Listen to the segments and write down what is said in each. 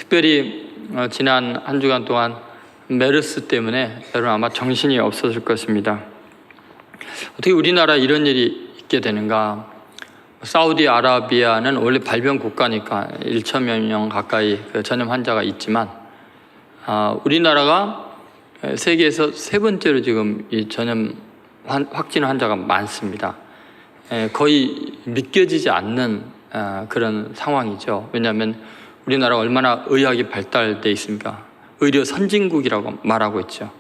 특별히 지난 한 주간 동안 메르스 때문에 여러분 아마 정신이 없었을 것입니다. 어떻게 우리나라 이런 일이 있게 되는가? 사우디아라비아는 원래 발병 국가니까 1천여 명 가까이 전염 환자가 있지만 우리나라가 세계에서 세 번째로 지금 이 전염 확진 환자가 많습니다. 거의 믿겨지지 않는 그런 상황이죠. 왜냐하면 우리나라가 얼마나 의학이 발달되어 있습니까? 의료 선진국이라고 말하고 있죠.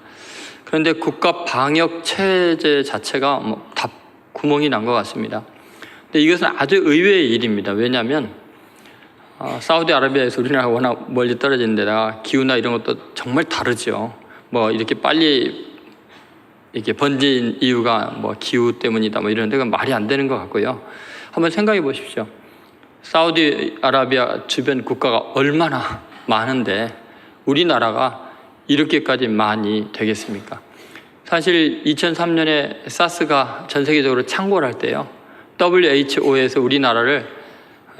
그런데 국가 방역 체제 자체가 다 구멍이 난 것 같습니다. 근데 이것은 아주 의외의 일입니다. 왜냐하면 사우디아라비아에서 우리나라가 워낙 멀리 떨어진 데다가 기후나 이런 것도 정말 다르죠. 뭐 이렇게 빨리 이렇게 번진 이유가 뭐 기후 때문이다 뭐 이런 데가 말이 안 되는 것 같고요. 한번 생각해 보십시오. 사우디아라비아 주변 국가가 얼마나 많은데 우리나라가 이렇게까지 많이 되겠습니까? 사실 2003년에 사스가 전 세계적으로 창궐할 때요, WHO에서 우리나라를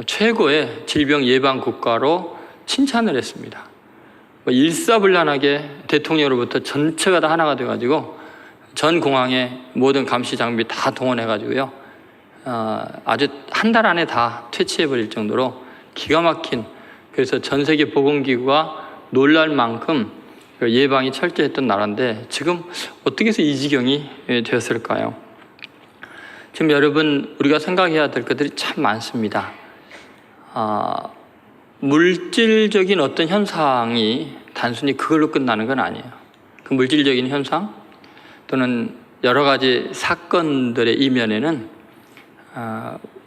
최고의 질병 예방 국가로 칭찬을 했습니다. 일사불란하게 대통령으로부터 전체가 다 하나가 돼가지고 전 공항에 모든 감시 장비 다 동원해가지고요, 아주 한 달 안에 다 퇴치해버릴 정도로 기가 막힌, 그래서 전 세계 보건기구가 놀랄 만큼 예방이 철저했던 나라인데 지금 어떻게 해서 이 지경이 되었을까요? 지금 여러분 우리가 생각해야 될 것들이 참 많습니다. 물질적인 어떤 현상이 단순히 그걸로 끝나는 건 아니에요. 그 물질적인 현상 또는 여러 가지 사건들의 이면에는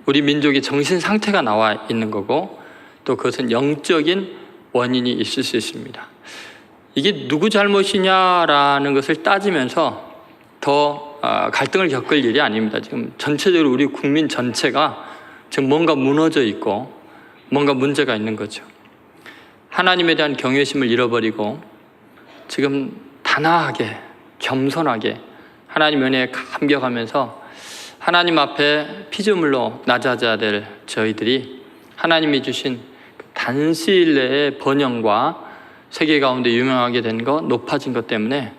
우리 민족의 정신 상태가 나와 있는 거고, 또 그것은 영적인 원인이 있을 수 있습니다. 이게 누구 잘못이냐라는 것을 따지면서 더 갈등을 겪을 일이 아닙니다. 지금 전체적으로 우리 국민 전체가 지금 뭔가 무너져 있고 뭔가 문제가 있는 거죠. 하나님에 대한 경외심을 잃어버리고 지금 단아하게 겸손하게 하나님 은혜에 감격하면서 하나님 앞에 피조물로 낮아져야 될 저희들이 하나님이 주신 단시일 내의 번영과 세계 가운데 유명하게 된 것, 높아진 것 때문에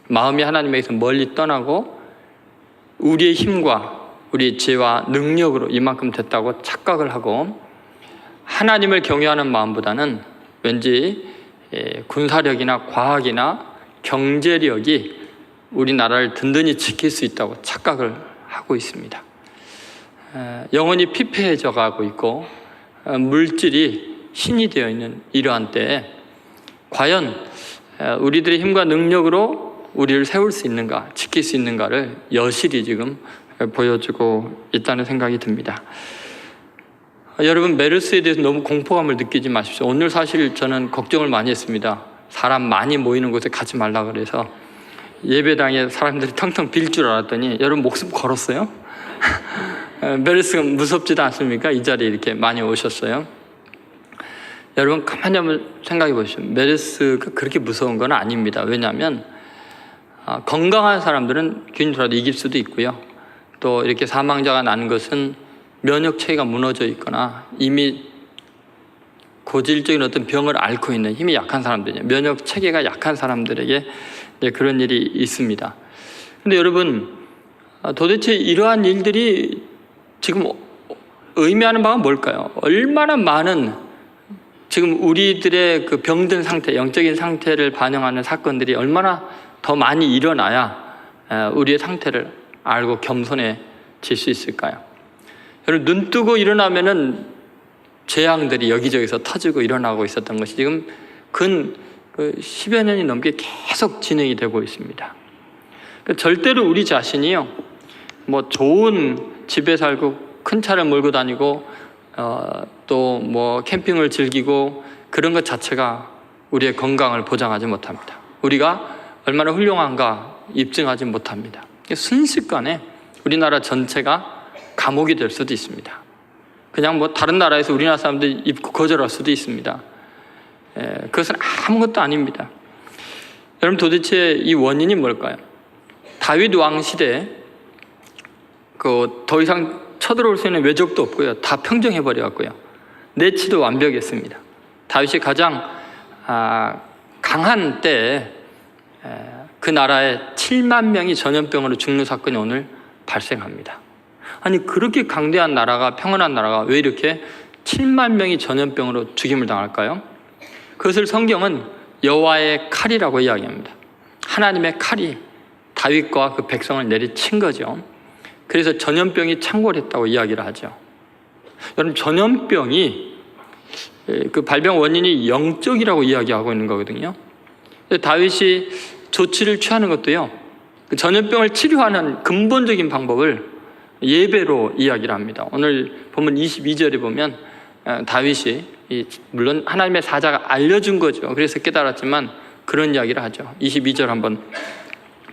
마음이 하나님에게서 멀리 떠나고 우리의 힘과 우리의 지혜와 능력으로 이만큼 됐다고 착각을 하고 하나님을 경외하는 마음보다는 왠지 군사력이나 과학이나 경제력이 우리나라를 든든히 지킬 수 있다고 착각을 하고 있습니다. 영혼이 피폐해져 가고 있고 물질이 신이 되어 있는 이러한 때에 과연 우리들의 힘과 능력으로 우리를 세울 수 있는가, 지킬 수 있는가를 여실히 지금 보여주고 있다는 생각이 듭니다. 여러분, 메르스에 대해서 너무 공포감을 느끼지 마십시오. 오늘 사실 저는 걱정을 많이 했습니다. 사람 많이 모이는 곳에 가지 말라 그래서 예배당에 사람들이 텅텅 빌 줄 알았더니 여러분 목숨 걸었어요. 메르스가 무섭지도 않습니까? 이 자리에 이렇게 많이 오셨어요. 여러분 가만히 한번 생각해 보십시오. 메르스가 그렇게 무서운 건 아닙니다. 왜냐하면 건강한 사람들은 균이라도 이길 수도 있고요, 또 이렇게 사망자가 나는 것은 면역 체계가 무너져 있거나 이미 고질적인 어떤 병을 앓고 있는 힘이 약한 사람들이에요. 면역 체계가 약한 사람들에게 그런 일이 있습니다. 근데 여러분, 도대체 이러한 일들이 지금 의미하는 바가 뭘까요? 얼마나 많은 지금 우리들의 그 병든 상태, 영적인 상태를 반영하는 사건들이 얼마나 더 많이 일어나야 우리의 상태를 알고 겸손해질 수 있을까요? 여러분, 눈 뜨고 일어나면은 재앙들이 여기저기서 터지고 일어나고 있었던 것이 지금 근 10여 년이 넘게 계속 진행이 되고 있습니다. 절대로 우리 자신이요, 뭐 좋은 집에 살고 큰 차를 몰고 다니고 또 뭐 캠핑을 즐기고 그런 것 자체가 우리의 건강을 보장하지 못합니다. 우리가 얼마나 훌륭한가 입증하지 못합니다. 순식간에 우리나라 전체가 감옥이 될 수도 있습니다. 그냥 뭐 다른 나라에서 우리나라 사람들이 입고 거절할 수도 있습니다. 그것은 아무것도 아닙니다. 여러분, 도대체 이 원인이 뭘까요? 다윗 왕 시대에 더 이상 쳐들어올 수 있는 외적도 없고요, 다 평정해버려갖고요, 내치도 완벽했습니다. 다윗이 가장 강한 때에 그 나라에 7만 명이 전염병으로 죽는 사건이 오늘 발생합니다. 아니 그렇게 강대한 나라가, 평온한 나라가 왜 이렇게 7만 명이 전염병으로 죽임을 당할까요? 그것을 성경은 여호와의 칼이라고 이야기합니다. 하나님의 칼이 다윗과 그 백성을 내리친 거죠. 그래서 전염병이 창궐했다고 이야기를 하죠. 여러분, 전염병이 그 발병 원인이 영적이라고 이야기하고 있는 거거든요. 다윗이 조치를 취하는 것도요, 그 전염병을 치료하는 근본적인 방법을 예배로 이야기를 합니다. 오늘 본문 22절에 보면 다윗이 물론 하나님의 사자가 알려준 거죠. 그래서 깨달았지만 그런 이야기를 하죠. 22절 한번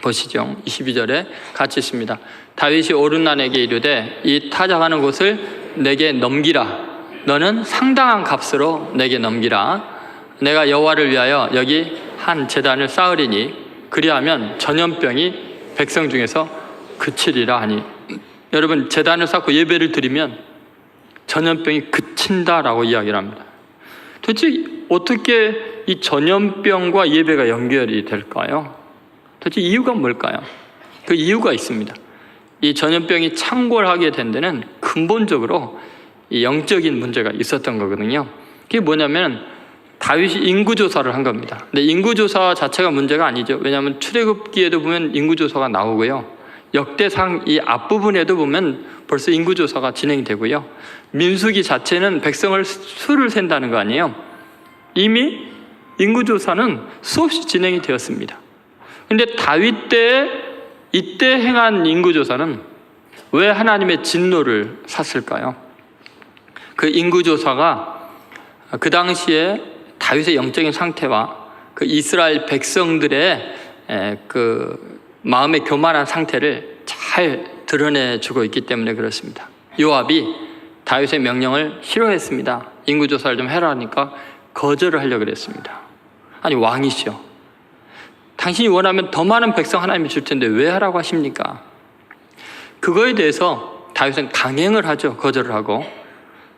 보시죠. 22절에 같이 있습니다. 다윗이 오르난에게 이르되 이 타작하는 곳을 내게 넘기라. 너는 상당한 값으로 내게 넘기라. 내가 여호와를 위하여 여기 한 제단을 쌓으리니 그리하면 전염병이 백성 중에서 그치리라 하니. 여러분, 제단을 쌓고 예배를 드리면 전염병이 그친다라고 이야기를 합니다. 도대체 어떻게 이 전염병과 예배가 연결이 될까요? 도대체 이유가 뭘까요? 그 이유가 있습니다. 이 전염병이 창궐하게 된 데는 근본적으로 이 영적인 문제가 있었던 거거든요. 그게 뭐냐면 다윗이 인구조사를 한 겁니다. 근데 인구조사 자체가 문제가 아니죠. 왜냐하면 출애굽기에도 보면 인구조사가 나오고요. 역대상 이 앞부분에도 보면 벌써 인구조사가 진행이 되고요. 민수기 자체는 백성을 수를 센다는 거 아니에요. 이미 인구조사는 수없이 진행이 되었습니다. 그런데 다윗 때 이때 행한 인구조사는 왜 하나님의 진노를 샀을까요? 그 인구조사가 그 당시에 다윗의 영적인 상태와 그 이스라엘 백성들의 그 마음의 교만한 상태를 잘 드러내주고 있기 때문에 그렇습니다. 요압이 다윗의 명령을 싫어했습니다. 인구조사를 좀 해라 하니까 거절을 하려고 그랬습니다. 아니, 왕이시여, 당신이 원하면 더 많은 백성 하나님이 줄 텐데 왜 하라고 하십니까? 그거에 대해서 다윗은 강행을 하죠. 거절을 하고.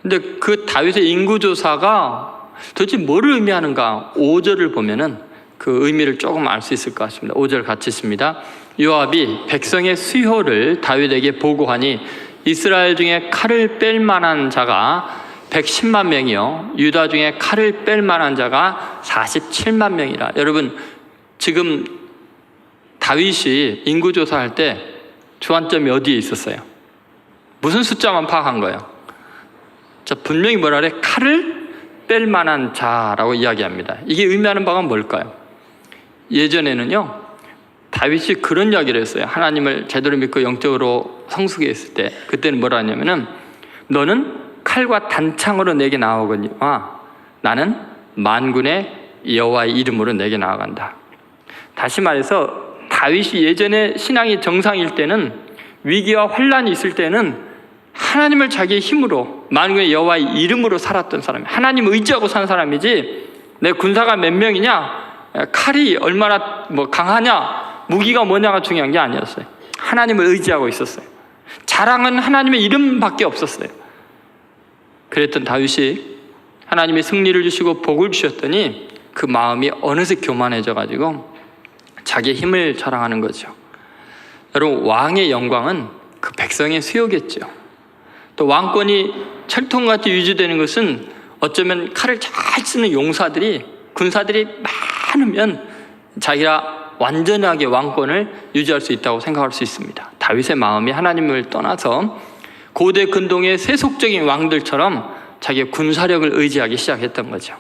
근데 그 다윗의 인구조사가 도대체 뭐를 의미하는가? 5절을 보면은 그 의미를 조금 알 수 있을 것 같습니다. 5절 같이 있습니다. 요압이 백성의 수효를 다윗에게 보고하니 이스라엘 중에 칼을 뺄 만한 자가 110만 명이요 유다 중에 칼을 뺄 만한 자가 47만 명이라. 여러분, 지금 다윗이 인구조사할 때 주안점이 어디에 있었어요? 무슨 숫자만 파악한 거예요? 자, 분명히 뭐라 그래? 칼을 뺄 만한 자라고 이야기합니다. 이게 의미하는 바가 뭘까요? 예전에는요, 다윗이 그런 이야기를 했어요. 하나님을 제대로 믿고 영적으로 성숙했을 때, 그때는 뭐라 하냐면은 너는 칼과 단창으로 내게 나아오거니와 나는 만군의 여호와의 이름으로 내게 나아간다. 다시 말해서 다윗이 예전에 신앙이 정상일 때는, 위기와 환란이 있을 때는 하나님을 자기의 힘으로, 만군의 여호와의 이름으로 살았던 사람이, 하나님 의지하고 산 사람이지 내 군사가 몇 명이냐, 칼이 얼마나 강하냐, 무기가 뭐냐가 중요한 게 아니었어요. 하나님을 의지하고 있었어요. 자랑은 하나님의 이름밖에 없었어요. 그랬던 다윗이 하나님이 승리를 주시고 복을 주셨더니 그 마음이 어느새 교만해져 가지고 자기의 힘을 자랑하는 거죠. 여러분, 왕의 영광은 그 백성의 수요겠죠. 또 왕권이 철통같이 유지되는 것은 어쩌면 칼을 잘 쓰는 용사들이, 군사들이 많으면 자기가 완전하게 왕권을 유지할 수 있다고 생각할 수 있습니다. 다윗의 마음이 하나님을 떠나서 고대 근동의 세속적인 왕들처럼 자기의 군사력을 의지하기 시작했던 거죠.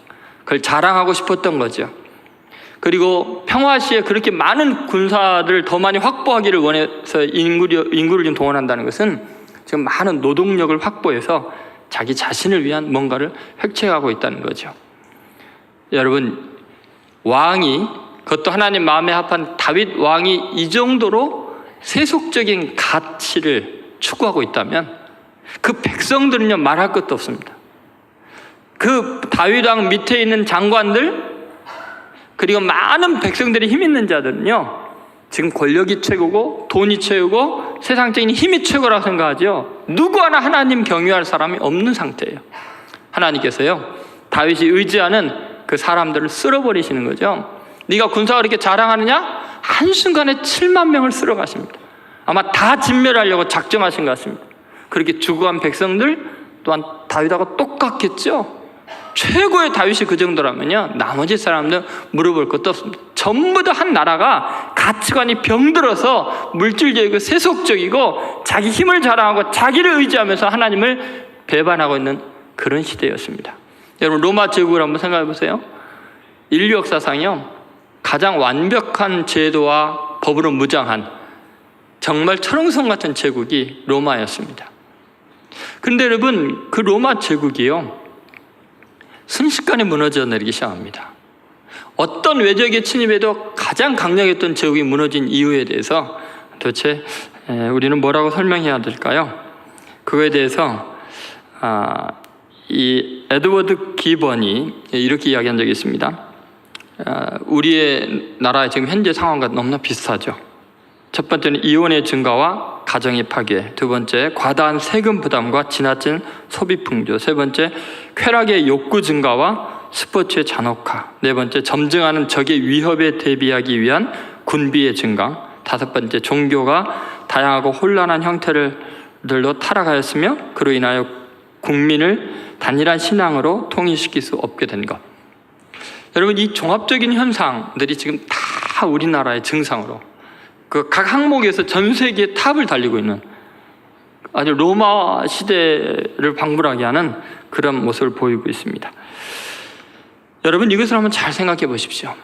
그걸 자랑하고 싶었던 거죠. 그리고 평화 시에 그렇게 많은 군사를 더 많이 확보하기를 원해서 인구를 좀 동원한다는 것은 지금 많은 노동력을 확보해서 자기 자신을 위한 뭔가를 획책하고 있다는 거죠. 여러분, 왕이, 그것도 하나님 마음에 합한 다윗 왕이 이 정도로 세속적인 가치를 추구하고 있다면 그 백성들은요, 말할 것도 없습니다. 그 다윗 왕 밑에 있는 장관들, 그리고 많은 백성들이 힘 있는 자들은요, 지금 권력이 최고고 돈이 최고고 세상적인 힘이 최고라고 생각하죠. 누구 하나 하나님 경유할 사람이 없는 상태예요. 하나님께서요, 다윗이 의지하는 그 사람들을 쓸어버리시는 거죠. 네가 군사가 그렇게 자랑하느냐? 한순간에 7만 명을 쓸어 가십니다. 아마 다 진멸하려고 작정하신 것 같습니다. 그렇게 죽어간 백성들 또한 다윗하고 똑같겠죠. 최고의 다윗이 그 정도라면요, 나머지 사람들 물어볼 것도 없습니다. 전부 다 한 나라가 가치관이 병들어서 물질적이고 세속적이고 자기 힘을 자랑하고 자기를 의지하면서 하나님을 배반하고 있는 그런 시대였습니다. 여러분, 로마 제국을 한번 생각해 보세요. 인류 역사상요, 가장 완벽한 제도와 법으로 무장한 정말 철옹성 같은 제국이 로마였습니다. 그런데 여러분, 그 로마 제국이요, 순식간에 무너져 내리기 시작합니다. 어떤 외적의 침입에도 가장 강력했던 제국이 무너진 이유에 대해서 도대체 우리는 뭐라고 설명해야 될까요? 그거에 대해서 이 에드워드 기번이 이렇게 이야기한 적이 있습니다. 우리의 나라의 지금 현재 상황과 너무나 비슷하죠. 첫 번째는 이혼의 증가와 가정의 파괴, 두 번째 과다한 세금 부담과 지나친 소비 풍조, 세 번째 쾌락의 욕구 증가와 스포츠의 잔혹화, 네 번째 점증하는 적의 위협에 대비하기 위한 군비의 증강, 다섯 번째 종교가 다양하고 혼란한 형태들로 타락하였으며 그로 인하여 국민을 단일한 신앙으로 통일시킬 수 없게 된 것. 여러분, 이 종합적인 현상들이 지금 다 우리나라의 증상으로 그 각 항목에서 전 세계의 탑을 달리고 있는 아주 로마 시대를 방불하게 하는 그런 모습을 보이고 있습니다. 여러분, 이것을 한번 잘 생각해 보십시오.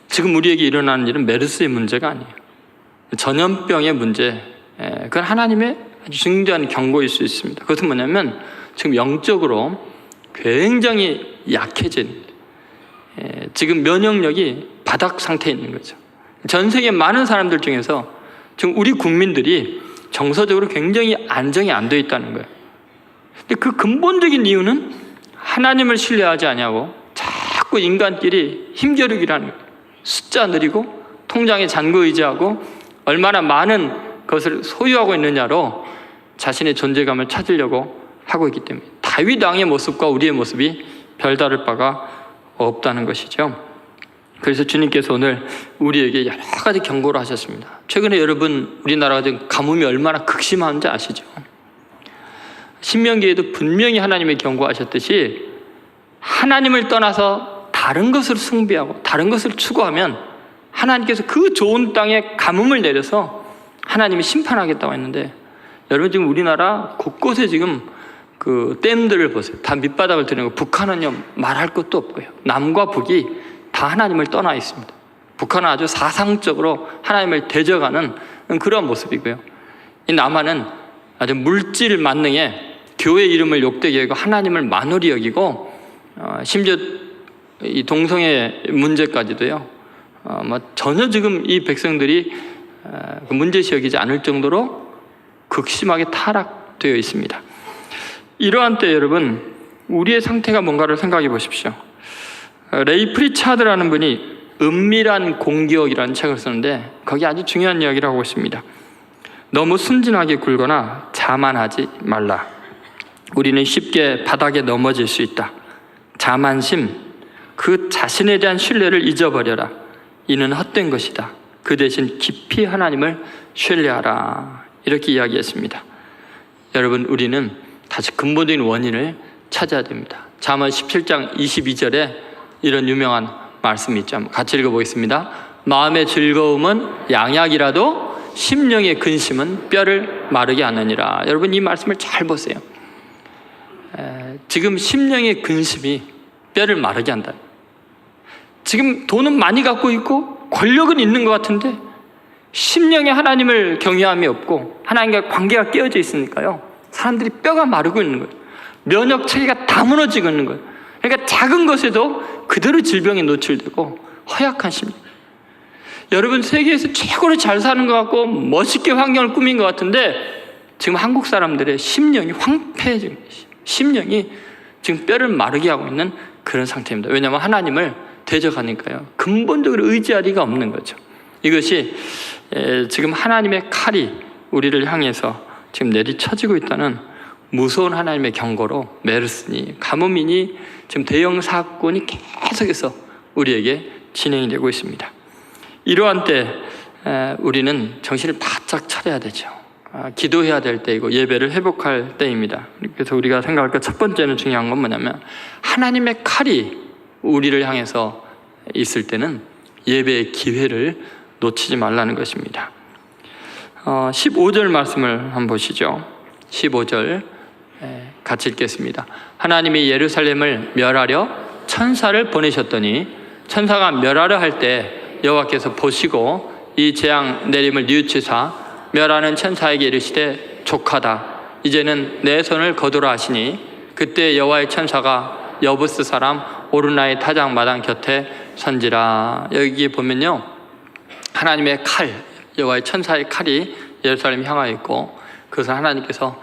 지금 우리에게 일어나는 일은 메르스의 문제가 아니에요. 전염병의 문제, 그건 하나님의 아주 중대한 경고일 수 있습니다. 그것은 뭐냐면 지금 영적으로 굉장히 약해진, 지금 면역력이 바닥 상태에 있는 거죠. 전 세계 많은 사람들 중에서 지금 우리 국민들이 정서적으로 굉장히 안정이 안 되어 있다는 거예요. 근데 그 근본적인 이유는 하나님을 신뢰하지 않냐고 자꾸 인간끼리 힘겨루기라는 거예요. 숫자 느리고 통장에 잔고 의지하고 얼마나 많은 것을 소유하고 있느냐로 자신의 존재감을 찾으려고 하고 있기 때문에 다윗 왕의 모습과 우리의 모습이 별다를 바가 없다는 것이죠. 그래서 주님께서 오늘 우리에게 여러 가지 경고를 하셨습니다. 최근에 여러분, 우리나라가 지금 가뭄이 얼마나 극심한지 아시죠? 신명기에도 분명히 하나님의 경고하셨듯이 하나님을 떠나서 다른 것을 숭배하고 다른 것을 추구하면 하나님께서 그 좋은 땅에 가뭄을 내려서 하나님이 심판하겠다고 했는데, 여러분 지금 우리나라 곳곳에 지금 그 댐들을 보세요. 다 밑바닥을 드는 거. 북한은요, 말할 것도 없고요. 남과 북이 다 하나님을 떠나 있습니다. 북한은 아주 사상적으로 하나님을 대적하는 그런 모습이고요. 이 남한은 아주 물질 만능에 교회 이름을 욕되게 하고 하나님을 만홀히 여기고 심지어 이 동성애 문제까지도요, 전혀 지금 이 백성들이 문제시 여기지 않을 정도로 극심하게 타락되어 있습니다. 이러한 때 여러분, 우리의 상태가 뭔가를 생각해 보십시오. 레이 프리차드라는 분이 은밀한 공격이라는 책을 쓰는데 거기 아주 중요한 이야기를 하고 있습니다. 너무 순진하게 굴거나 자만하지 말라. 우리는 쉽게 바닥에 넘어질 수 있다. 자만심, 그 자신에 대한 신뢰를 잊어버려라. 이는 헛된 것이다. 그 대신 깊이 하나님을 신뢰하라. 이렇게 이야기했습니다. 여러분, 우리는 다시 근본적인 원인을 찾아야 됩니다. 잠언 17장 22절에 이런 유명한 말씀이 있죠. 같이 읽어보겠습니다. 마음의 즐거움은 양약이라도 심령의 근심은 뼈를 마르게 하느니라. 여러분, 이 말씀을 잘 보세요. 지금 심령의 근심이 뼈를 마르게 한다. 지금 돈은 많이 갖고 있고 권력은 있는 것 같은데 심령에 하나님을 경외함이 없고 하나님과 관계가 깨어져 있으니까요, 사람들이 뼈가 마르고 있는 거예요. 면역 체계가 다 무너지고 있는 거예요. 그러니까 작은 것에도 그대로 질병에 노출되고 허약한 심령. 여러분, 세계에서 최고로 잘 사는 것 같고 멋있게 환경을 꾸민 것 같은데 지금 한국 사람들의 심령이 황폐해진 것이, 심령이 지금 뼈를 마르게 하고 있는 그런 상태입니다. 왜냐하면 하나님을 대적하니까요, 근본적으로 의지할 리가 없는 거죠. 이것이 지금 하나님의 칼이 우리를 향해서 지금 내리쳐지고 있다는 무서운 하나님의 경고로 메르스니 가뭄이니 지금 대형 사건이 계속해서 우리에게 진행이 되고 있습니다. 이러한 때 우리는 정신을 바짝 차려야 되죠. 기도해야 될 때이고 예배를 회복할 때입니다. 그래서 우리가 생각할 것 첫 번째는 중요한 건 뭐냐면 하나님의 칼이 우리를 향해서 있을 때는 예배의 기회를 놓치지 말라는 것입니다. 15절 말씀을 한번 보시죠. 15절 같이 읽겠습니다. 하나님이 예루살렘을 멸하려 천사를 보내셨더니 천사가 멸하려 할 때 여호와께서 보시고 이 재앙 내림을 뉘우치사 멸하는 천사에게 이르시되 족하다. 이제는 내 손을 거두라 하시니 그때 여호와의 천사가 여부스 사람 오르나의 타작 마당 곁에 선지라. 여기 보면요, 하나님의 칼, 여호와의 천사의 칼이 예루살렘 향하여 있고 그것을 하나님께서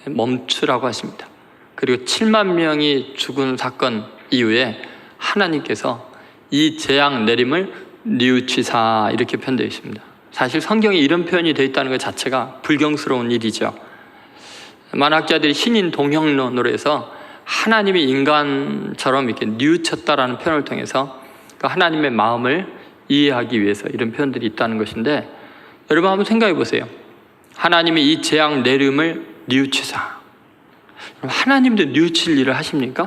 멈추라고 하십니다. 그리고 7만 명이 죽은 사건 이후에 하나님께서 이 재앙 내림을 뉘우치사 이렇게 표현되어 있습니다. 사실 성경에 이런 표현이 되어 있다는 것 자체가 불경스러운 일이죠. 만학자들이 신인 동형론으로 해서 하나님이 인간처럼 이렇게 뉘우쳤다라는 표현을 통해서 하나님의 마음을 이해하기 위해서 이런 표현들이 있다는 것인데, 여러분 한번 생각해 보세요. 하나님이 이 재앙 내림을 뉘우치사. 하나님도 뉘우칠 일을 하십니까?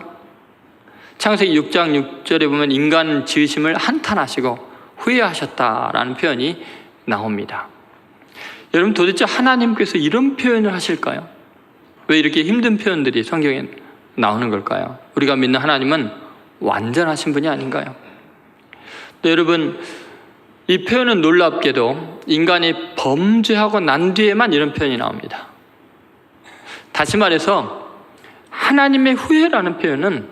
창세기 6장 6절에 보면 인간 지으심을 한탄하시고 후회하셨다라는 표현이 나옵니다. 여러분 도대체 하나님께서 이런 표현을 하실까요? 왜 이렇게 힘든 표현들이 성경에 나오는 걸까요? 우리가 믿는 하나님은 완전하신 분이 아닌가요? 네, 여러분 이 표현은 놀랍게도 인간이 범죄하고 난 뒤에만 이런 표현이 나옵니다. 다시 말해서 하나님의 후회라는 표현은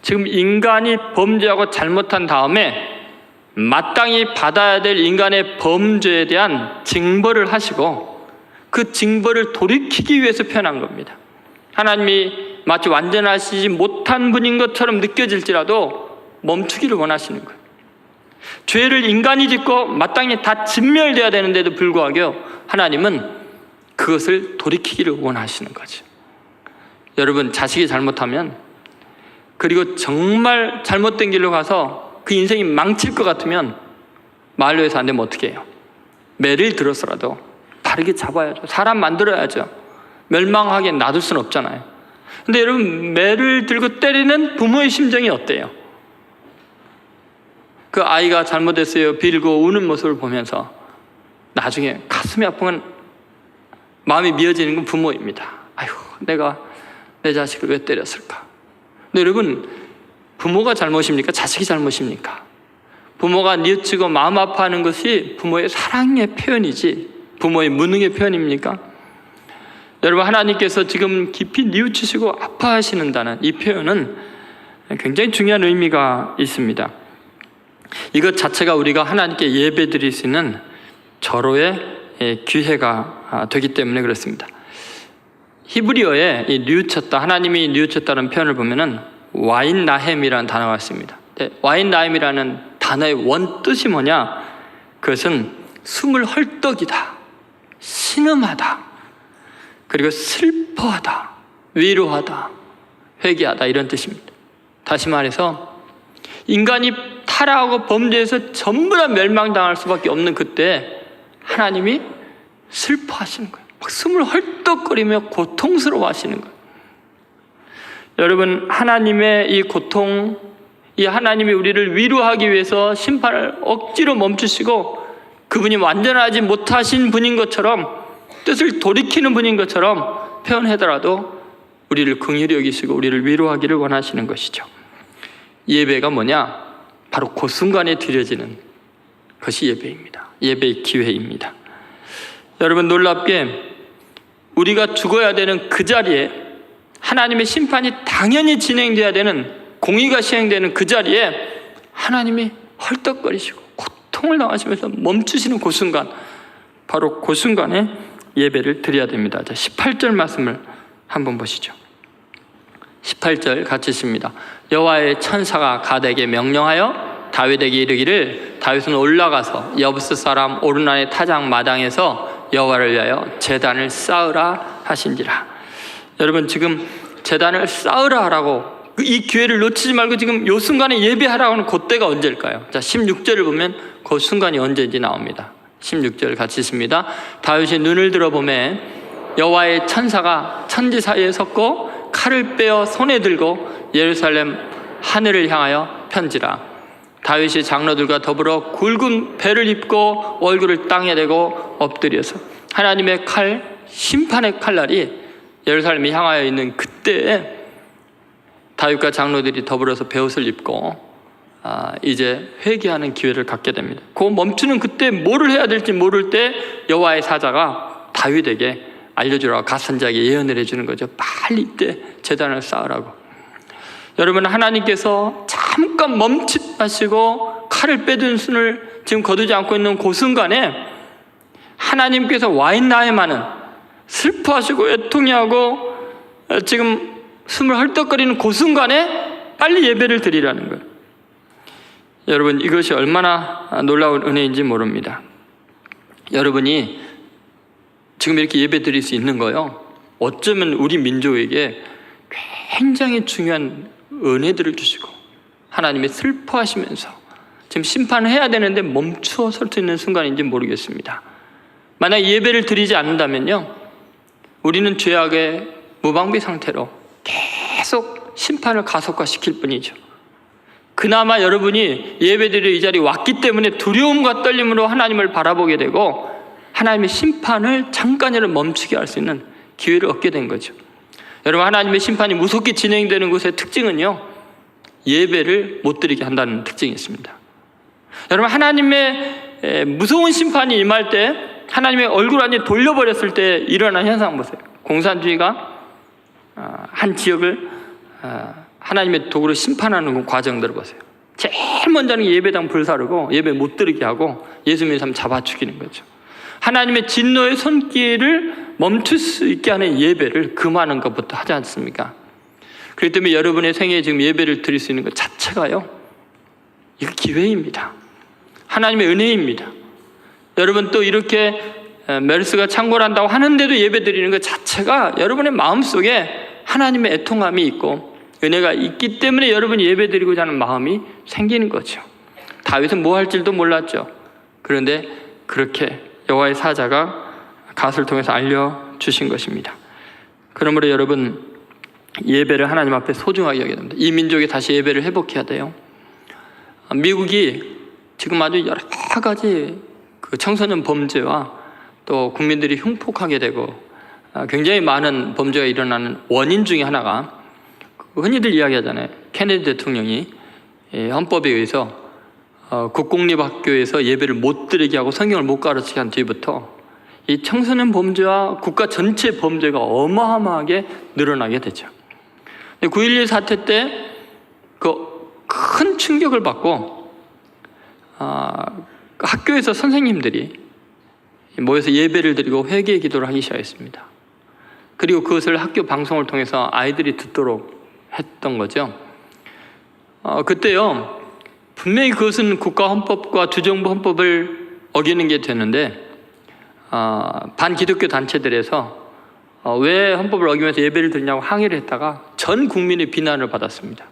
지금 인간이 범죄하고 잘못한 다음에 마땅히 받아야 될 인간의 범죄에 대한 징벌을 하시고 그 징벌을 돌이키기 위해서 표현한 겁니다. 하나님이 마치 완전하시지 못한 분인 것처럼 느껴질지라도 멈추기를 원하시는 거예요. 죄를 인간이 짓고 마땅히 다 진멸되어야 되는데도 불구하고 하나님은 그것을 돌이키기를 원하시는 거죠. 여러분 자식이 잘못하면, 그리고 정말 잘못된 길로 가서 그 인생이 망칠 것 같으면 말로 해서 안 되면 어떻게 해요? 매를 들어서라도 바르게 잡아야죠. 사람 만들어야죠. 멸망하게 놔둘 수는 없잖아요. 근데 여러분 매를 들고 때리는 부모의 심정이 어때요? 그 아이가 잘못했어요 빌고 우는 모습을 보면서 나중에 가슴이 아픈 건, 마음이 미어지는 건 부모입니다. 아이고 내가 내 자식을 왜 때렸을까? 근데 여러분 부모가 잘못입니까? 자식이 잘못입니까? 부모가 뉘우치고 마음 아파하는 것이 부모의 사랑의 표현이지 부모의 무능의 표현입니까? 여러분 하나님께서 지금 깊이 뉘우치시고 아파하시는다는 이 표현은 굉장히 중요한 의미가 있습니다. 이것 자체가 우리가 하나님께 예배드릴 수 있는 절호의 기회가 되기 때문에 그렇습니다. 히브리어에 이 뉘우쳤다, 하나님이 뉘우쳤다는 표현을 보면은 와인 나햄이라는 단어가 있습니다. 와인 나햄이라는 단어의 원뜻이 뭐냐? 그것은 숨을 헐떡이다, 신음하다, 그리고 슬퍼하다, 위로하다, 회개하다 이런 뜻입니다. 다시 말해서 인간이 타락하고 범죄해서 전부 다 멸망당할 수밖에 없는 그때 하나님이 슬퍼하시는 거예요. 막 숨을 헐떡거리며 고통스러워 하시는 거예요. 여러분 하나님의 이 고통, 이 하나님이 우리를 위로하기 위해서 심판을 억지로 멈추시고 그분이 완전하지 못하신 분인 것처럼, 뜻을 돌이키는 분인 것처럼 표현하더라도 우리를 긍휼히 여기시고 우리를 위로하기를 원하시는 것이죠. 예배가 뭐냐? 바로 그 순간에 드려지는 것이 예배입니다. 예배의 기회입니다. 여러분 놀랍게 우리가 죽어야 되는 그 자리에, 하나님의 심판이 당연히 진행돼야 되는, 공의가 시행되는 그 자리에 하나님이 헐떡거리시고 고통을 당하시면서 멈추시는 그 순간, 바로 그 순간에 예배를 드려야 됩니다. 자, 18절 말씀을 한번 보시죠. 18절 같이 읽습니다. 여호와의 천사가 갓에게 명령하여 다윗에게 이르기를, 다윗은 올라가서 여부스 사람 오르나의 타작 마당에서 여호와를 위하여 제단을 쌓으라 하신지라. 여러분 지금 제단을 쌓으라 하라고 이 기회를 놓치지 말고 지금 요 순간에 예배하라고 하는 그때가 언제일까요? 자, 16절을 보면 그 순간이 언제인지 나옵니다. 16절 같이 있습니다. 다윗이 눈을 들어보매 여호와의 천사가 천지 사이에 섰고 칼을 빼어 손에 들고 예루살렘 하늘을 향하여 편지라. 다윗이 장로들과 더불어 굵은 배를 입고 얼굴을 땅에 대고 엎드려서 하나님의 칼, 심판의 칼날이 예루살렘에 향하여 있는 그때에 다윗과 장로들이 더불어서 베옷을 입고 이제 회개하는 기회를 갖게 됩니다. 그 멈추는 그때 뭐를 해야 될지 모를 때 여호와의 사자가 다윗에게 알려주라고 갓 선지자에게 예언을 해주는 거죠. 빨리 이때 제단을 쌓으라고. 여러분, 하나님께서 잠깐 멈칫하시고 칼을 빼둔 손을 지금 거두지 않고 있는 그 순간에 하나님께서 와인 나에만은 슬퍼하시고 애통해하고 지금 숨을 헐떡거리는 그 순간에 빨리 예배를 드리라는 거예요. 여러분, 이것이 얼마나 놀라운 은혜인지 모릅니다. 여러분이 지금 이렇게 예배 드릴 수 있는 거요, 어쩌면 우리 민족에게 굉장히 중요한 은혜들을 주시고 하나님이 슬퍼하시면서 지금 심판을 해야 되는데 멈추어 설 수 있는 순간인지 모르겠습니다. 만약 예배를 드리지 않는다면요, 우리는 죄악의 무방비 상태로 계속 심판을 가속화시킬 뿐이죠. 그나마 여러분이 예배드릴 이 자리에 왔기 때문에 두려움과 떨림으로 하나님을 바라보게 되고 하나님의 심판을 잠깐이라도 멈추게 할 수 있는 기회를 얻게 된 거죠. 여러분, 하나님의 심판이 무섭게 진행되는 곳의 특징은요, 예배를 못 드리게 한다는 특징이 있습니다. 여러분, 하나님의 무서운 심판이 임할 때 하나님의 얼굴 완전히 돌려버렸을 때 일어난 현상 보세요. 공산주의가 한 지역을 하나님의 도구로 심판하는 그 과정들을 보세요. 제일 먼저는 예배당 불사르고 예배 못 드리게 하고 예수 믿는 사람 잡아 죽이는 거죠. 하나님의 진노의 손길을 멈출 수 있게 하는 예배를 금하는 것부터 하지 않습니까? 그렇기 때문에 여러분의 생애에 지금 예배를 드릴 수 있는 것 자체가요, 이거 기회입니다. 하나님의 은혜입니다. 여러분, 또 이렇게 메르스가 창궐한다고 하는데도 예배 드리는 것 자체가 여러분의 마음속에 하나님의 애통함이 있고 은혜가 있기 때문에 여러분이 예배 드리고자 하는 마음이 생기는 거죠. 다윗은 뭐 할 줄도 몰랐죠. 그런데 그렇게 여호와의 사자가 갓을 통해서 알려주신 것입니다. 그러므로 여러분, 예배를 하나님 앞에 소중하게 여겨야 됩니다. 이 민족이 다시 예배를 회복해야 돼요. 미국이 지금 아주 여러 가지 그 청소년 범죄와 또 국민들이 흉폭하게 되고 굉장히 많은 범죄가 일어나는 원인 중에 하나가, 흔히들 이야기하잖아요. 케네디 대통령이 헌법에 의해서 국공립학교에서 예배를 못 드리게 하고 성경을 못 가르치게 한 뒤부터 이 청소년 범죄와 국가 전체 범죄가 어마어마하게 늘어나게 되죠. 9.11 사태 때 그 큰 충격을 받고 학교에서 선생님들이 모여서 예배를 드리고 회개의 기도를 하기 시작했습니다. 그리고 그것을 학교 방송을 통해서 아이들이 듣도록 했던 거죠. 그때요, 분명히 그것은 국가 헌법과 주정부 헌법을 어기는 게 되는데 반기독교 단체들에서 왜 헌법을 어기면서 예배를 드리냐고 항의를 했다가 전 국민의 비난을 받았습니다.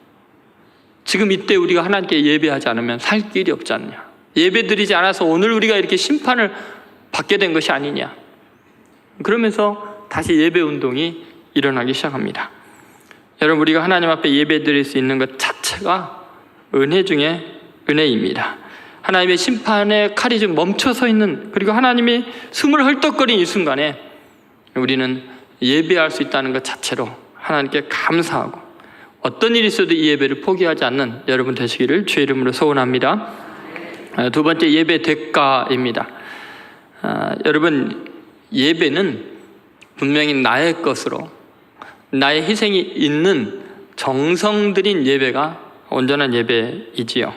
지금 이때 우리가 하나님께 예배하지 않으면 살 길이 없지 않냐, 예배 드리지 않아서 오늘 우리가 이렇게 심판을 받게 된 것이 아니냐, 그러면서 다시 예배 운동이 일어나기 시작합니다. 여러분, 우리가 하나님 앞에 예배 드릴 수 있는 것 자체가 은혜 중에 은혜입니다. 하나님의 심판의 칼이 좀 멈춰서 있는, 그리고 하나님이 숨을 헐떡거린 이 순간에 우리는 예배할 수 있다는 것 자체로 하나님께 감사하고 어떤 일이 있어도 이 예배를 포기하지 않는 여러분 되시기를 주의 이름으로 소원합니다. 두 번째, 예배 대가입니다. 여러분, 예배는 분명히 나의 것으로 나의 희생이 있는 정성 들인 예배가 온전한 예배이지요.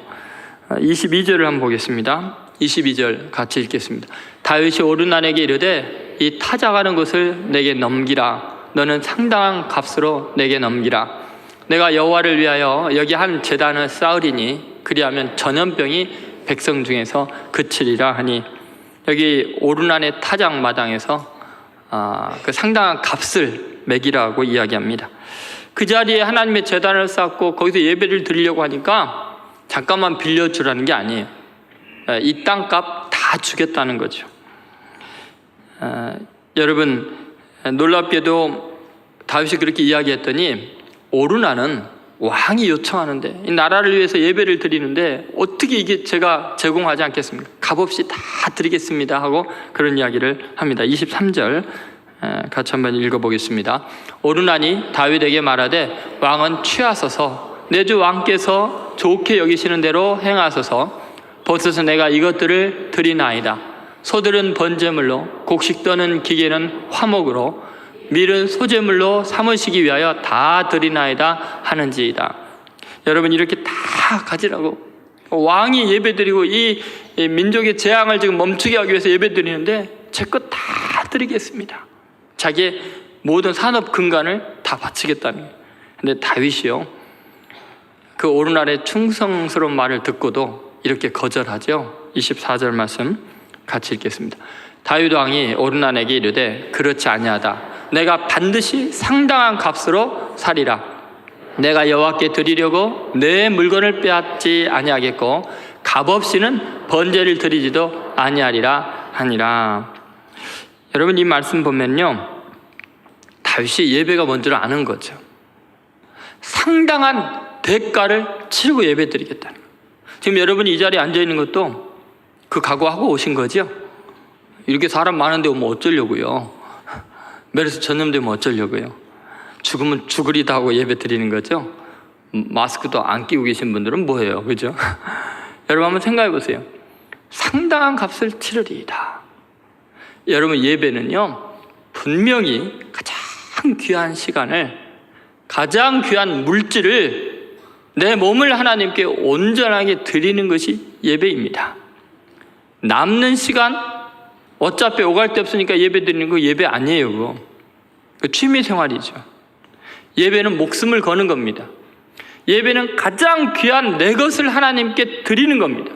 22절을 한번 보겠습니다. 22절 같이 읽겠습니다. 다윗이 오르난에게 이르되 이 타작하는 것을 내게 넘기라. 너는 상당한 값으로 내게 넘기라. 내가 여호와를 위하여 여기 한 제단을 쌓으리니 그리하면 전염병이 백성 중에서 그치리라 하니, 여기 오르난의 타작 마당에서 그 상당한 값을 먹이라고 이야기합니다. 그 자리에 하나님의 제단을 쌓고 거기서 예배를 드리려고 하니까 잠깐만 빌려주라는 게 아니에요. 이 땅값 다 주겠다는 거죠. 여러분, 놀랍게도 다윗이 그렇게 이야기했더니 오르나는 왕이 요청하는데 이 나라를 위해서 예배를 드리는데 어떻게 이게 제가 제공하지 않겠습니까? 값없이 다 드리겠습니다 하고 그런 이야기를 합니다. 23절 같이 한번 읽어보겠습니다. 오르나니 다윗에게 말하되 왕은 취하소서 내 주 왕께서 좋게 여기시는 대로 행하소서. 보소서 내가 이것들을 드리나이다. 소들은 번제물로, 곡식 떠는 기계는 화목으로, 밀은 소제물로 삼으시기 위하여 다 드리나이다 하는지이다. 여러분, 이렇게 다 가지라고 왕이 예배드리고 이 민족의 재앙을 지금 멈추게 하기 위해서 예배드리는데 제 것 다 드리겠습니다. 자기의 모든 산업 근간을 다 바치겠다는 거예요. 근데 다윗이요, 그 오르날의 충성스러운 말을 듣고도 이렇게 거절하죠. 24절 말씀 같이 읽겠습니다. 다윗 왕이 오르난에게 이르되 그렇지 아니하다. 내가 반드시 상당한 값으로 사리라. 내가 여호와께 드리려고 내 물건을 빼앗지 아니하겠고 값없이는 번제를 드리지도 아니하리라 하니라. 여러분, 이 말씀 보면요, 다윗이 예배가 뭔 줄 아는 거죠. 상당한 대가를 치르고 예배 드리겠다는 거예요. 지금 여러분이 이 자리에 앉아 있는 것도 그 각오하고 오신 거죠? 이렇게 사람 많은데 오면 어쩌려고요? 메르스 전염되면 어쩌려고요? 죽으면 죽으리다 하고 예배 드리는 거죠? 마스크도 안 끼고 계신 분들은 뭐예요? 그죠? 여러분 한번 생각해 보세요. 상당한 값을 치르리이다. 여러분, 예배는요, 분명히 가장 귀한 시간을, 가장 귀한 물질을, 내 몸을 하나님께 온전하게 드리는 것이 예배입니다. 남는 시간 어차피 오갈 데 없으니까 예배 드리는 거 예배 아니에요. 그거. 그 취미 생활이죠. 예배는 목숨을 거는 겁니다. 예배는 가장 귀한 내 것을 하나님께 드리는 겁니다.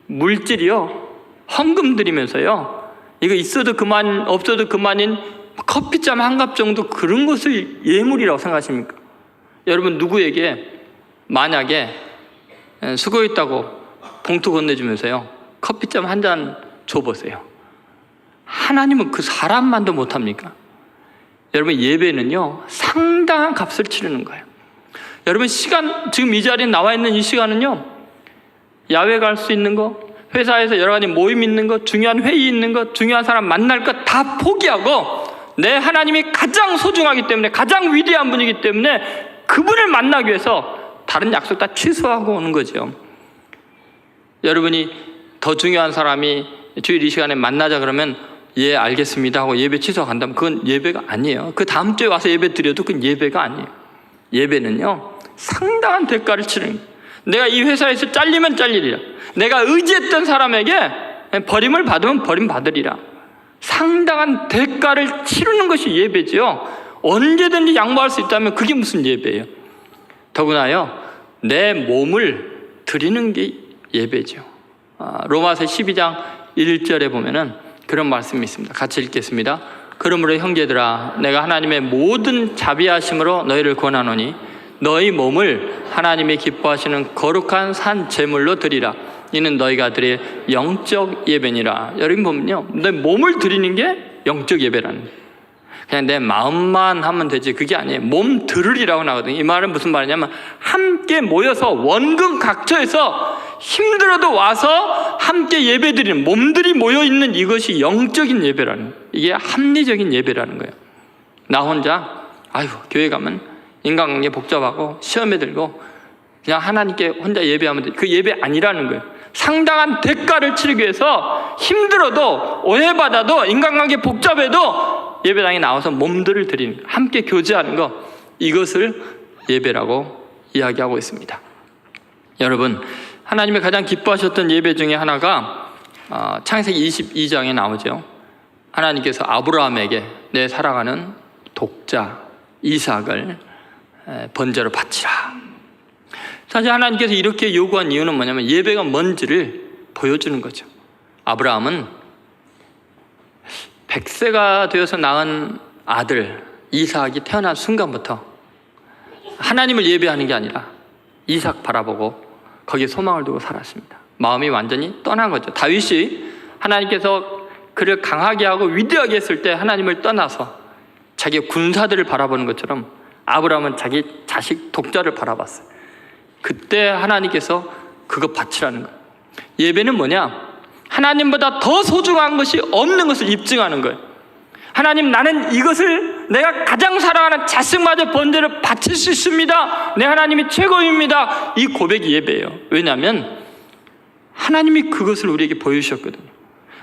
물질이요, 헌금 드리면서요, 이거 있어도 그만 없어도 그만인 커피잔 한 컵 정도 그런 것을 예물이라고 생각하십니까? 여러분, 누구에게 만약에 수고했다고 봉투 건네주면서요 커피잔 한 잔 줘보세요. 하나님은 그 사람만도 못합니까? 여러분, 예배는요 상당한 값을 치르는 거예요. 여러분, 시간, 지금 이 자리에 나와 있는 이 시간은요, 야외 갈 수 있는 거, 회사에서 여러 가지 모임 있는 거, 중요한 회의 있는 거, 중요한 사람 만날 거 다 포기하고 내 하나님이 가장 소중하기 때문에, 가장 위대한 분이기 때문에 그분을 만나기 위해서 다른 약속 다 취소하고 오는 거죠. 여러분이 더 중요한 사람이 주일 이 시간에 만나자 그러면 예 알겠습니다 하고 예배 취소한다면 그건 예배가 아니에요. 그 다음 주에 와서 예배 드려도 그건 예배가 아니에요. 예배는요 상당한 대가를 치르는 거예요. 내가 이 회사에서 잘리면 잘리리라. 내가 의지했던 사람에게 버림을 받으면 버림받으리라. 상당한 대가를 치르는 것이 예배죠. 언제든지 양보할 수 있다면 그게 무슨 예배예요? 더구나요, 내 몸을 드리는 게 예배죠. 로마서 12장 1절에 보면은 그런 말씀이 있습니다. 같이 읽겠습니다. 그러므로 형제들아, 내가 하나님의 모든 자비하심으로 너희를 권하노니 너희 몸을 하나님이 기뻐하시는 거룩한 산 제물로 드리라. 이는 너희가 드릴 영적 예배니라. 여러분 보면요, 내 몸을 드리는 게 영적 예배라는 거예요. 그냥 내 마음만 하면 되지 그게 아니에요. 몸 들으리라고 나거든요. 이 말은 무슨 말이냐면 함께 모여서 원금 각처에서 힘들어도 와서 함께 예배드리는, 몸들이 모여있는 이것이 영적인 예배라는 거예요. 이게 합리적인 예배라는 거예요. 나 혼자 교회 가면 인간관계 복잡하고 시험에 들고 그냥 하나님께 혼자 예배하면 돼. 그 예배 아니라는 거예요. 상당한 대가를 치르기 위해서 힘들어도 오해받아도 인간관계 복잡해도 예배당에 나와서 몸들을 드리는, 함께 교제하는 것, 이것을 예배라고 이야기하고 있습니다. 여러분, 하나님이 가장 기뻐하셨던 예배 중에 하나가 창세기 22장에 나오죠. 하나님께서 아브라함에게 내 사랑하는 독자 이삭을 번제로 바치라. 사실 하나님께서 이렇게 요구한 이유는 뭐냐면 예배가 뭔지를 보여주는 거죠. 아브라함은 100세가 되어서 낳은 아들, 이삭이 태어난 순간부터 하나님을 예배하는 게 아니라 이삭 바라보고 거기에 소망을 두고 살았습니다. 마음이 완전히 떠난 거죠. 다윗이 하나님께서 그를 강하게 하고 위대하게 했을 때 하나님을 떠나서 자기 군사들을 바라보는 것처럼 아브라함은 자기 자식 독자를 바라봤어요. 그때 하나님께서 그거 바치라는 거예요. 예배는 뭐냐? 하나님보다 더 소중한 것이 없는 것을 입증하는 거예요. 하나님, 나는 이것을 내가 가장 사랑하는 자식마저 번제를 바칠 수 있습니다. 내 하나님이 최고입니다. 이 고백이 예배예요. 왜냐하면 하나님이 그것을 우리에게 보여주셨거든요.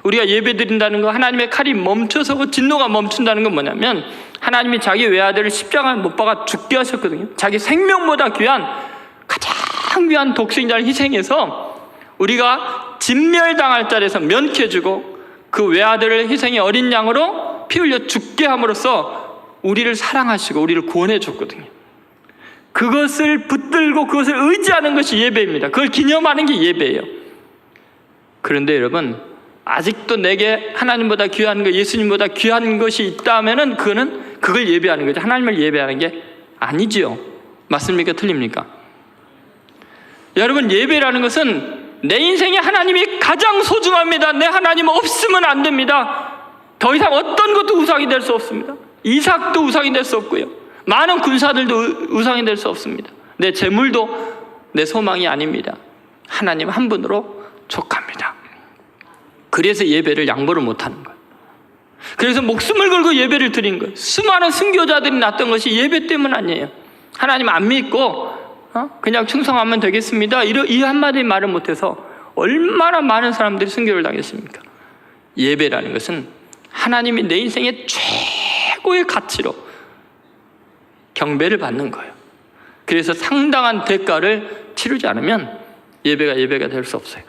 우리가 예배 드린다는 거, 하나님의 칼이 멈춰서고 진노가 멈춘다는 건 뭐냐면 하나님이 자기 외아들을 십자가에 못 박아 죽게 하셨거든요. 자기 생명보다 귀한, 가장 귀한 독생자를 희생해서 우리가 진멸당할 자리에서 면케해주고 그 외아들을 희생의 어린 양으로 피 흘려 죽게 함으로써 우리를 사랑하시고 우리를 구원해 줬거든요. 그것을 붙들고 그것을 의지하는 것이 예배입니다. 그걸 기념하는 게 예배예요. 그런데 여러분, 아직도 내게 하나님보다 귀한 것, 예수님보다 귀한 것이 있다면은 그걸 예배하는 거죠. 하나님을 예배하는 게 아니지요. 맞습니까? 틀립니까? 여러분, 예배라는 것은 내 인생에 하나님이 가장 소중합니다. 내 하나님 없으면 안 됩니다. 더 이상 어떤 것도 우상이 될 수 없습니다. 이삭도 우상이 될 수 없고요. 많은 군사들도 우상이 될 수 없습니다. 내 재물도 내 소망이 아닙니다. 하나님 한 분으로 족합니다. 그래서 예배를 양보를 못하는 거예요. 그래서 목숨을 걸고 예배를 드린 거예요. 수많은 순교자들이 났던 것이 예배 때문 아니에요. 하나님 안 믿고 그냥 충성하면 되겠습니다, 이 한마디 말을 못해서 얼마나 많은 사람들이 순교를 당했습니까? 예배라는 것은 하나님이 내 인생의 최고의 가치로 경배를 받는 거예요. 그래서 상당한 대가를 치르지 않으면 예배가 될 수 없어요.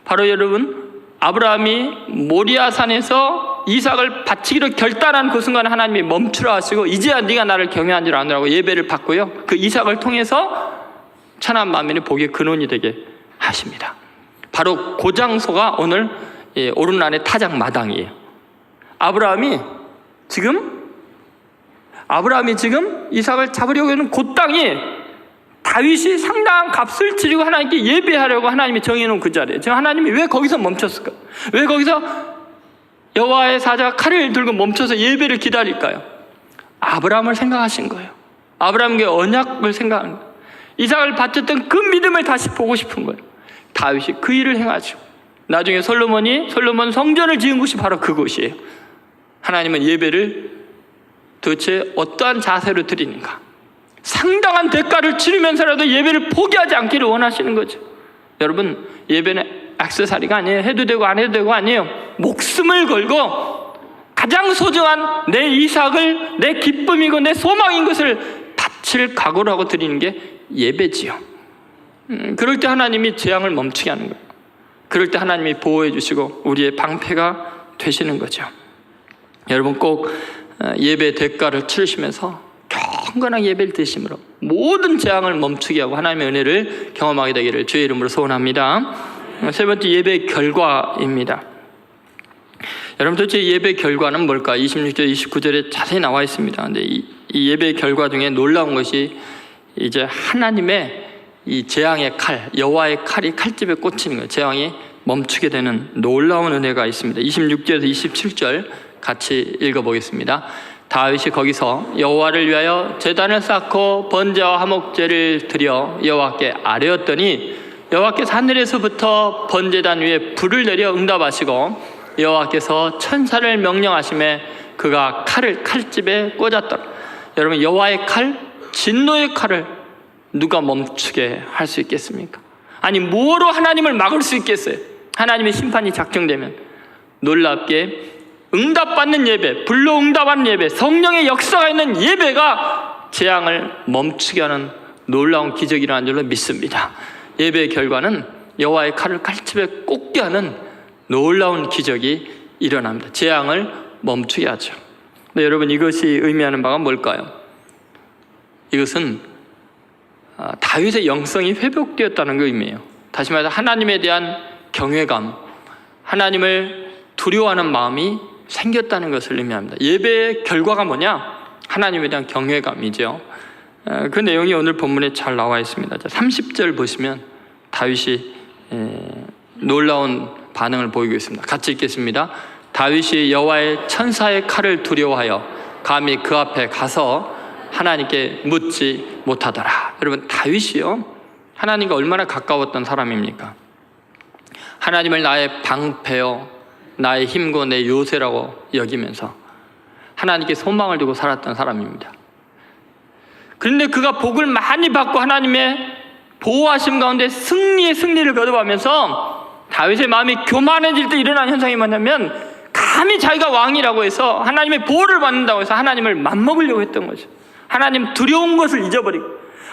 바로 여러분, 아브라함이 모리아산에서 이삭을 바치기로 결단한 그 순간 하나님이 멈추라 하시고 이제야 네가 나를 경외한 줄 아느라고 예배를 받고요, 그 이삭을 통해서 천한 만민의 복의 근원이 되게 하십니다. 바로 그 장소가 오늘 오른날의 타작 마당이에요. 아브라함이 지금 이삭을 잡으려고 하는 그 땅이 다윗이 상당한 값을 치르고 하나님께 예배하려고 하나님이 정해놓은 그 자리에 지금 하나님이 왜 거기서 멈췄을까? 왜 거기서 여호와의 사자가 칼을 들고 멈춰서 예배를 기다릴까요? 아브라함을 생각하신 거예요. 아브라함의 언약을 생각하는 거예요. 이삭을 바쳤던 그 믿음을 다시 보고 싶은 거예요. 다윗이 그 일을 행하죠. 나중에 솔로몬 성전을 지은 곳이 바로 그곳이에요. 하나님은 예배를 도대체 어떠한 자세로 드리는가? 상당한 대가를 치르면서라도 예배를 포기하지 않기를 원하시는 거죠. 여러분, 예배는 액세서리가 아니에요. 해도 되고 안 해도 되고 아니에요. 목숨을 걸고 가장 소중한 내 이삭을 내 기쁨이고 내 소망인 것을 바칠 각오를 하고 드리는 게 예배지요. 그럴 때 하나님이 재앙을 멈추게 하는 거예요. 그럴 때 하나님이 보호해 주시고 우리의 방패가 되시는 거죠. 여러분, 꼭 예배 대가를 치르시면서 경건한 예배를 드심으로 모든 재앙을 멈추게 하고 하나님의 은혜를 경험하게 되기를 주의 이름으로 소원합니다. 세 번째, 예배의 결과입니다. 여러분, 도대체 예배의 결과는 뭘까? 26절, 29절에 자세히 나와 있습니다. 근데 이 예배의 결과 중에 놀라운 것이 이제 하나님의 이 재앙의 칼, 여호와의 칼이 칼집에 꽂히는 거예요. 재앙이 멈추게 되는 놀라운 은혜가 있습니다. 26절에서 27절 같이 읽어보겠습니다. 다윗이 거기서 여호와를 위하여 제단을 쌓고 번제와 화목제를 드려 여호와께 아뢰었더니 여호와께서 하늘에서부터 번제단 위에 불을 내려 응답하시고 여호와께서 천사를 명령하심에 그가 칼을 칼집에 꽂았더라. 여러분, 여호와의 칼, 진노의 칼을 누가 멈추게 할 수 있겠습니까? 아니, 뭐로 하나님을 막을 수 있겠어요? 하나님의 심판이 작정되면 놀랍게 응답받는 예배, 불로 응답하는 예배, 성령의 역사가 있는 예배가 재앙을 멈추게 하는 놀라운 기적이라는 줄로 믿습니다. 예배의 결과는 여호와의 칼을 칼집에 꽂게 하는 놀라운 기적이 일어납니다. 재앙을 멈추게 하죠. 근데 여러분, 이것이 의미하는 바가 뭘까요? 이것은 다윗의 영성이 회복되었다는 그 의미예요. 다시 말해서 하나님에 대한 경외감, 하나님을 두려워하는 마음이 생겼다는 것을 의미합니다. 예배의 결과가 뭐냐? 하나님에 대한 경외감이죠. 그 내용이 오늘 본문에 잘 나와 있습니다. 30절 보시면 다윗이 놀라운 반응을 보이고 있습니다. 같이 읽겠습니다. 다윗이 여호와의 천사의 칼을 두려워하여 감히 그 앞에 가서 하나님께 묻지 못하더라. 여러분, 다윗이요, 하나님과 얼마나 가까웠던 사람입니까? 하나님을 나의 방패요, 나의 힘고 내 요새라고 여기면서 하나님께 소망을 두고 살았던 사람입니다. 그런데 그가 복을 많이 받고 하나님의 보호하심 가운데 승리를 거듭하면서 다윗의 마음이 교만해질 때 일어난 현상이 뭐냐면, 감히 자기가 왕이라고 해서 하나님의 보호를 받는다고 해서 하나님을 맘먹으려고 했던 거죠. 하나님 두려운 것을 잊어버리고,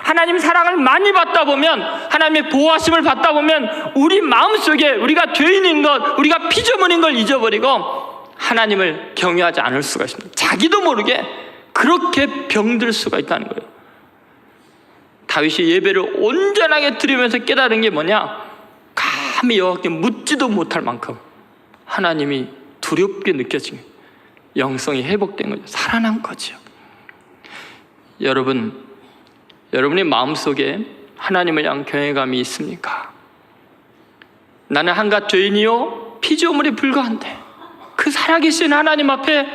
하나님 사랑을 많이 받다 보면, 하나님의 보호하심을 받다 보면 우리 마음속에 우리가 죄인인 것, 우리가 피조물인 걸 잊어버리고 하나님을 경외하지 않을 수가 있습니다. 자기도 모르게 그렇게 병들 수가 있다는 거예요. 다윗이 예배를 온전하게 드리면서 깨달은 게 뭐냐? 감히 여호와께 묻지도 못할 만큼 하나님이 두렵게 느껴진 거예요. 영성이 회복된 거죠. 살아난 거죠. 여러분의 마음속에 하나님을 향한 경외감이 있습니까? 나는 한갓 죄인이요 피조물에 불과한데 그 살아계신 하나님 앞에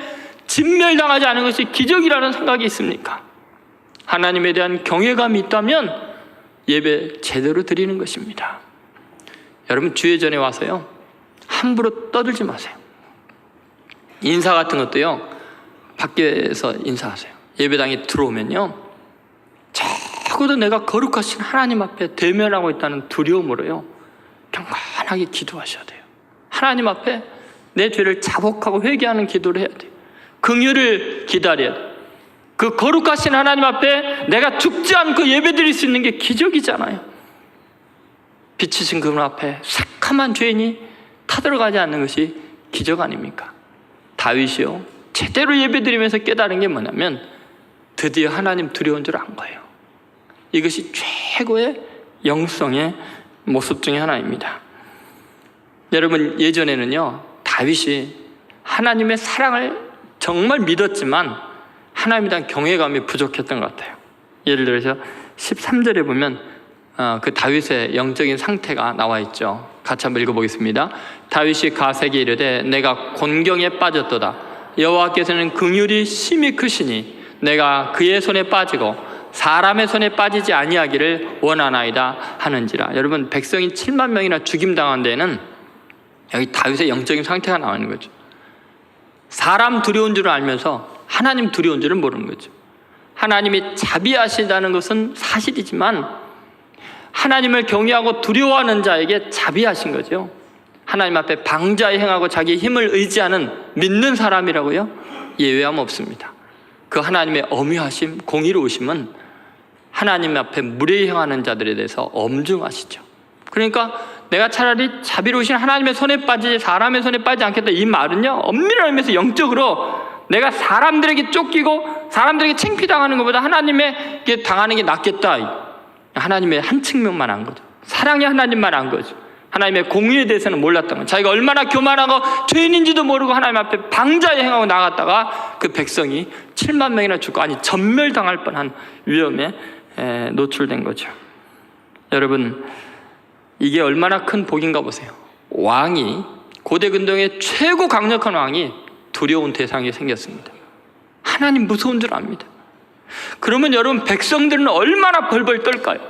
진멸당하지 않은 것이 기적이라는 생각이 있습니까? 하나님에 대한 경외감이 있다면 예배 제대로 드리는 것입니다. 여러분, 주의 전에 와서요, 함부로 떠들지 마세요. 인사 같은 것도요, 밖에서 인사하세요. 예배당에 들어오면요, 적어도 내가 거룩하신 하나님 앞에 대면하고 있다는 두려움으로요, 경건하게 기도하셔야 돼요. 하나님 앞에 내 죄를 자복하고 회개하는 기도를 해야 돼요. 긍휼을 기다려야 돼요. 그 거룩하신 하나님 앞에 내가 죽지 않고 예배드릴 수 있는 게 기적이잖아요. 빛이신 그분 앞에 새카만 죄인이 타들어가지 않는 것이 기적 아닙니까? 다윗이요, 제대로 예배드리면서 깨달은 게 뭐냐면 드디어 하나님 두려운 줄 안 거예요. 이것이 최고의 영성의 모습 중에 하나입니다. 여러분, 예전에는요, 다윗이 하나님의 사랑을 정말 믿었지만 하나님에 대한 경외감이 부족했던 것 같아요. 예를 들어서 13절에 보면 그 다윗의 영적인 상태가 나와 있죠. 같이 한번 읽어보겠습니다. 다윗이 가세게 이르되 내가 곤경에 빠졌도다. 여호와께서는 긍휼이 심히 크시니 내가 그의 손에 빠지고 사람의 손에 빠지지 아니하기를 원하나이다 하는지라. 여러분, 백성이 7만 명이나 죽임당한 데는 여기 다윗의 영적인 상태가 나오는 거죠. 사람 두려운 줄을 알면서 하나님 두려운 줄은 모르는 거죠. 하나님이 자비하시다는 것은 사실이지만 하나님을 경외하고 두려워하는 자에게 자비하신 거죠. 하나님 앞에 방자에 행하고 자기의 힘을 의지하는 믿는 사람이라고요? 예외함 없습니다. 그 하나님의 엄유하심, 공의로우심은 하나님 앞에 무례히 행하는 자들에 대해서 엄중하시죠. 그러니까 내가 차라리 자비로우신 하나님의 손에 빠지지 사람의 손에 빠지지 않겠다, 이 말은요, 엄밀한 의미에서 영적으로 내가 사람들에게 쫓기고 사람들에게 창피당하는 것보다 하나님에게 당하는 게 낫겠다, 하나님의 한 측면만 한 거죠. 사랑의 하나님만 한 거죠. 하나님의 공의에 대해서는 몰랐던 거죠. 자기가 얼마나 교만하고 죄인인지도 모르고 하나님 앞에 방자에 행하고 나갔다가 그 백성이 7만 명이나 죽고, 아니 전멸당할 뻔한 위험에 노출된 거죠. 여러분, 이게 얼마나 큰 복인가 보세요. 왕이, 고대 근동의 최고 강력한 왕이 두려운 대상이 생겼습니다. 하나님 무서운 줄 압니다. 그러면 여러분, 백성들은 얼마나 벌벌 떨까요?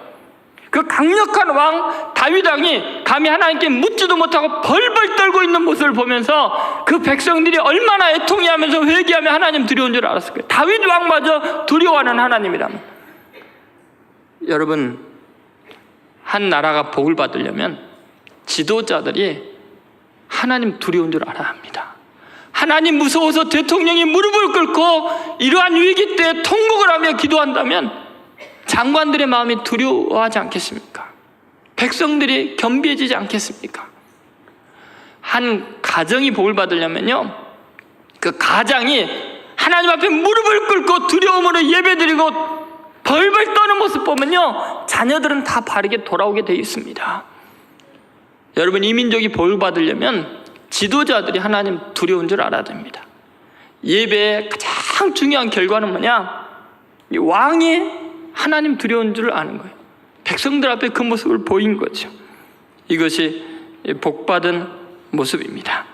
그 강력한 왕 다윗 왕이 감히 하나님께 묻지도 못하고 벌벌 떨고 있는 모습을 보면서 그 백성들이 얼마나 애통해하면서 회개하며 하나님 두려운 줄 알았을 거예요. 다윗 왕마저 두려워하는 하나님이라면. 여러분, 한 나라가 복을 받으려면 지도자들이 하나님 두려운 줄 알아야 합니다. 하나님 무서워서 대통령이 무릎을 꿇고 이러한 위기 때 통곡을 하며 기도한다면 장관들의 마음이 두려워하지 않겠습니까? 백성들이 겸비해지지 않겠습니까? 한 가정이 복을 받으려면요, 그 가장이 하나님 앞에 무릎을 꿇고 두려움으로 예배드리고 벌벌 떠는 모습 보면요, 자녀들은 다 바르게 돌아오게 되어 있습니다. 여러분, 이 민족이 복을 받으려면 지도자들이 하나님 두려운 줄 알아야 됩니다. 예배의 가장 가장 중요한 결과는 뭐냐? 이 왕이 하나님 두려운 줄 아는 거예요. 백성들 앞에 그 모습을 보인 거죠. 이것이 복받은 모습입니다.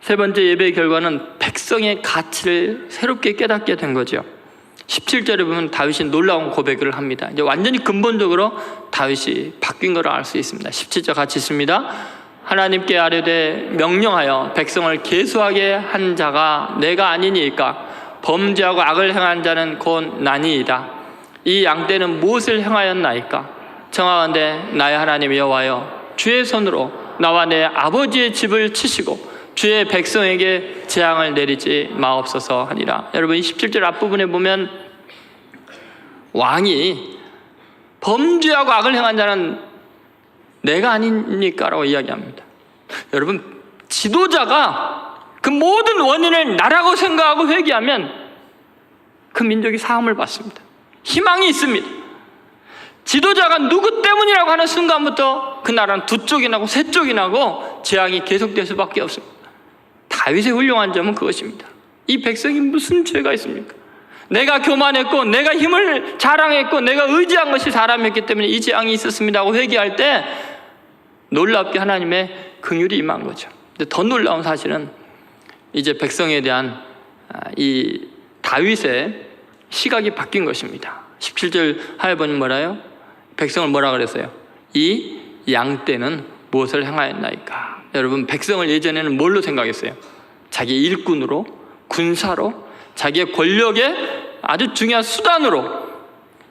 세 번째 예배의 결과는 백성의 가치를 새롭게 깨닫게 된 거죠. 17절에 보면 다윗이 놀라운 고백을 합니다. 이제 완전히 근본적으로 다윗이 바뀐 걸 알 수 있습니다. 17절 같이 있습니다. 하나님께 아뢰되 명령하여 백성을 계수하게 한 자가 내가 아니니까 범죄하고 악을 행한 자는 곧 나니이다. 이 양떼는 무엇을 행하였나이까? 청하건대 나의 하나님 여호와여 주의 손으로 나와 내 아버지의 집을 치시고 주의 백성에게 재앙을 내리지 마옵소서 하니라. 여러분 17절 앞부분에 보면 왕이 범죄하고 악을 행한 자는 내가 아닙니까? 라고 이야기합니다. 여러분 지도자가 그 모든 원인을 나라고 생각하고 회개하면 그 민족이 사함을 받습니다. 희망이 있습니다. 지도자가 누구 때문이라고 하는 순간부터 그 나라는 두 쪽이 나고 세 쪽이 나고 재앙이 계속될 수밖에 없습니다. 다윗의 훌륭한 점은 그것입니다. 이 백성이 무슨 죄가 있습니까? 내가 교만했고 내가 힘을 자랑했고 내가 의지한 것이 사람이었기 때문에 이 재앙이 있었습니다 하고 회개할 때 놀랍게 하나님의 긍휼이 임한 거죠. 근데 더 놀라운 사실은 이제 백성에 대한 이 다윗의 시각이 바뀐 것입니다. 17절 하에 보면 뭐라요? 백성을 뭐라 그랬어요? 이 양떼는 무엇을 행하였나이까? 여러분 백성을 예전에는 뭘로 생각했어요? 자기 일꾼으로, 군사로, 자기의 권력의 아주 중요한 수단으로,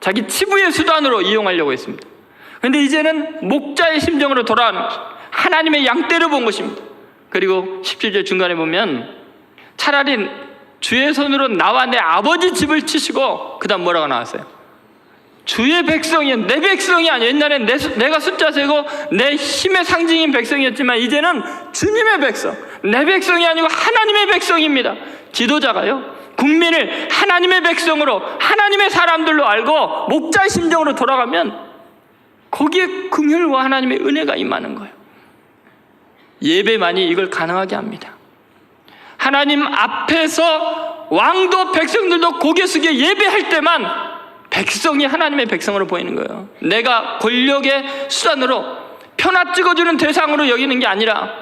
자기 치부의 수단으로 이용하려고 했습니다. 그런데 이제는 목자의 심정으로 돌아가는 하나님의 양떼를 본 것입니다. 그리고 17절 중간에 보면 차라리 주의 손으로 나와 내 아버지 집을 치시고 그 다음 뭐라고 나왔어요? 주의 백성이 내 백성이 아니야. 옛날엔 내가 숫자 세고 내 힘의 상징인 백성이었지만 이제는 주님의 백성, 내 백성이 아니고 하나님의 백성입니다. 지도자가요 국민을 하나님의 백성으로 하나님의 사람들로 알고 목자의 심정으로 돌아가면 거기에 긍휼과 하나님의 은혜가 임하는 거예요. 예배만이 이걸 가능하게 합니다. 하나님 앞에서 왕도 백성들도 고개 숙여 예배할 때만 백성이 하나님의 백성으로 보이는 거예요. 내가 권력의 수단으로 표나 찍어주는 대상으로 여기는 게 아니라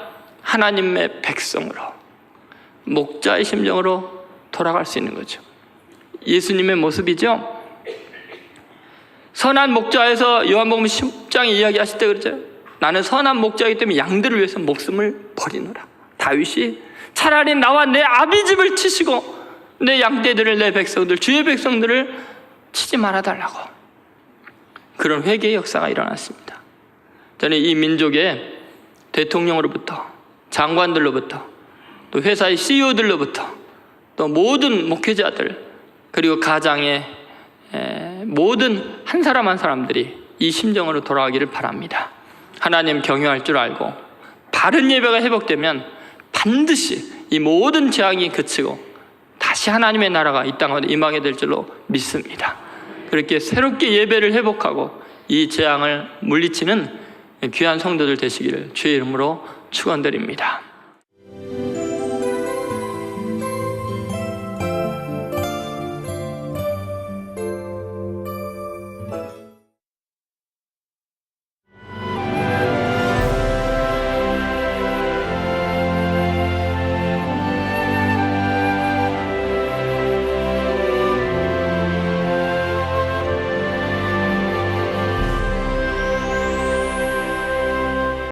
하나님의 백성으로 목자의 심정으로 돌아갈 수 있는 거죠. 예수님의 모습이죠. 선한 목자에서 요한복음 10장에 이야기하실 때 그러죠. 나는 선한 목자이기 때문에 양들을 위해서 목숨을 버리노라. 다윗이 차라리 나와 내 아비 집을 치시고 내 양떼들을, 내 백성들, 주의 백성들을 치지 말아달라고 그런 회개의 역사가 일어났습니다. 저는 이 민족의 대통령으로부터 장관들로부터 또 회사의 CEO들로부터 또 모든 목회자들 그리고 가장의 모든 한 사람 한 사람들이 이 심정으로 돌아가기를 바랍니다. 하나님 경외할 줄 알고 바른 예배가 회복되면 반드시 이 모든 재앙이 그치고 다시 하나님의 나라가 이 땅에 임하게 될 줄로 믿습니다. 그렇게 새롭게 예배를 회복하고 이 재앙을 물리치는 귀한 성도들 되시기를 주의 이름으로 축원드립니다.